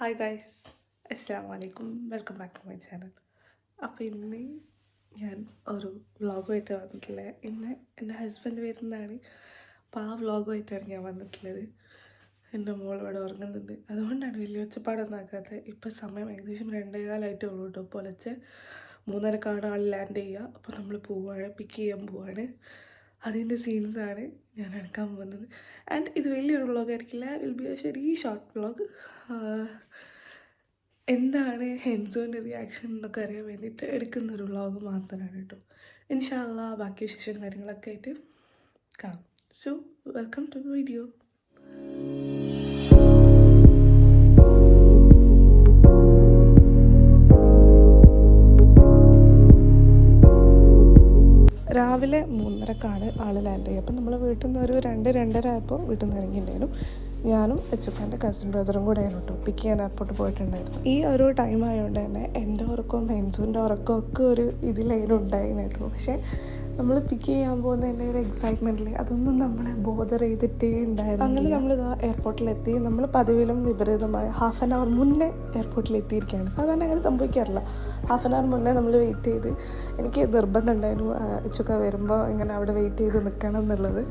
Hi guys, അസ്സലാമു അലൈക്കും. Welcome back to my channel. അപ്പോൾ ഇന്ന് ഞാൻ ഒരു വ്ളോഗുമായിട്ട് വന്നിട്ടുള്ളത്. ഇന്ന് എൻ്റെ ഹസ്ബൻഡ് വരുന്നതാണ്. അപ്പോൾ ആ വ്ളോഗുമായിട്ടാണ് ഞാൻ വന്നിട്ടുള്ളത്. എൻ്റെ മോൾ ഇവിടെ ഉറങ്ങുന്നുണ്ട്, അതുകൊണ്ടാണ് വലിയ ഒച്ചപ്പാടൊന്നും ആക്കാത്തത്. ഇപ്പോൾ സമയം ഏകദേശം 2:15 ഉള്ളൂ കേട്ടോ. പുലർച്ചെ 3:30 ആൾ ലാൻഡ് ചെയ്യുക. അപ്പോൾ നമ്മൾ പോവുകയാണ്, പിക്ക് ചെയ്യാൻ പോവുകയാണ്. അതിൻ്റെ സീൻസാണ് ഞാൻ എടുക്കാൻ പോകുന്നത്. ആൻഡ് ഇത് വലിയൊരു വ്ളോഗ് ആയിരിക്കില്ല, will be A very short vlog. എന്താണ് ഹെൻസോൻ്റെ റിയാക്ഷൻ എന്നൊക്കെ അറിയാൻ വേണ്ടിയിട്ട് എടുക്കുന്നൊരു വ്ളോഗ് മാത്രമാണ് കേട്ടോ. ഇൻഷാ അല്ലാ ബാക്കി വിശേഷം കാര്യങ്ങളൊക്കെ ആയിട്ട് കാണാം. So welcome to video. രാവിലെ 3:30 ആൾ ലാൻഡ് ചെയ്യും. അപ്പം നമ്മൾ വീട്ടിൽ നിന്ന് ഒരു 2-2:30 ആയപ്പോൾ വീട്ടിൽ നിന്ന് ഇറങ്ങിയിട്ടുണ്ടായിരുന്നു. ഞാനും എച്ചുപ്പാൻ്റെ കസിൻ ബ്രദറും കൂടെ ആയിരുന്നു കേട്ടോ പിക്ക് ചെയ്യാൻ എയർപോർട്ട് പോയിട്ടുണ്ടായിരുന്നു. ഈ ഒരു ടൈം ആയതുകൊണ്ട് തന്നെ എൻ്റെ ഉറക്കവും ഹെൻസുവിൻ്റെ ഉറക്കവും ഒക്കെ ഒരു ഇതിലായിരുന്നു ഉണ്ടായിരുന്നു. പക്ഷേ നമ്മൾ പിക്ക് ചെയ്യാൻ പോകുന്നതിൻ്റെ ഒരു എക്സൈറ്റ്മെൻറ്റിൽ അതൊന്നും നമ്മളെ ബോധർ ചെയ്തിട്ടേ ഉണ്ടായിരുന്നു. അങ്ങനെ നമ്മളിതാ എയർപോർട്ടിലെത്തി. നമ്മൾ പതിവിലും വിപരീതമായ 1/2 hour മുന്നേ എയർപോർട്ടിലെത്തിയിരിക്കുകയാണ്. സാധാരണ അങ്ങനെ സംഭവിക്കാറില്ല. 1/2 hour മുന്നേ നമ്മൾ വെയിറ്റ് ചെയ്ത്, എനിക്ക് നിർബന്ധം ഉണ്ടായിരുന്നു എച്ചൊക്കെ വരുമ്പോൾ ഇങ്ങനെ അവിടെ വെയിറ്റ് ചെയ്ത് നിൽക്കണം എന്നുള്ളത്.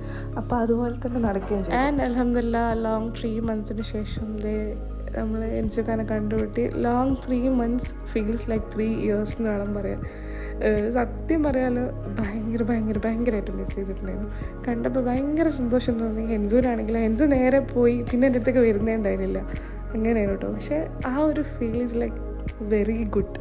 അപ്പോൾ അതുപോലെ തന്നെ നടക്കുകയും ചെയ്തു. ആൻഡ് അൽഹംദുലില്ലാ ലോങ് 3 months ശേഷം നമ്മൾ എൻചൊക്കാനെ കണ്ടുപിട്ടി. Long 3 months feels like 3 years എന്ന് വേണം പറയാൻ. സത്യം പറയാലോ ഭയങ്കരമായിട്ട് മിസ് ചെയ്തിട്ടുണ്ടായിരുന്നു. കണ്ടപ്പോൾ ഭയങ്കര സന്തോഷം തോന്നി. ഹെൻസൂരാണെങ്കിലും ഹെൻസു നേരെ പോയി പിന്നെ എൻ്റെ അടുത്തേക്ക് വരുന്നേ ഉണ്ടായിരുന്നില്ല. അങ്ങനെയാണ് കേട്ടോ. പക്ഷേ ആ ഒരു feel is like very good.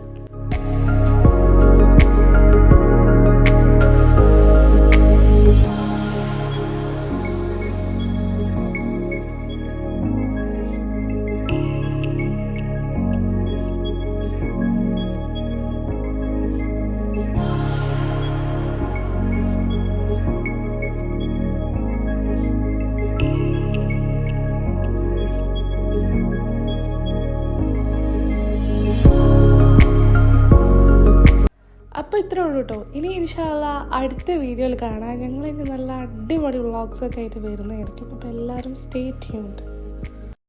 അപ്പോൾ ഇത്രേ ഉള്ളൂ കേട്ടോ. ഇനി ഇൻഷാ അല്ലാ അടുത്ത വീഡിയോയിൽ കാണാം. ഞങ്ങളിനി നല്ല അടിപൊളി വ്ളോഗ്സൊക്കെ ആയിട്ട് വരുന്നതായിരിക്കും. അപ്പോൾ എല്ലാവരും സ്റ്റേ ട്യൂൺഡ്.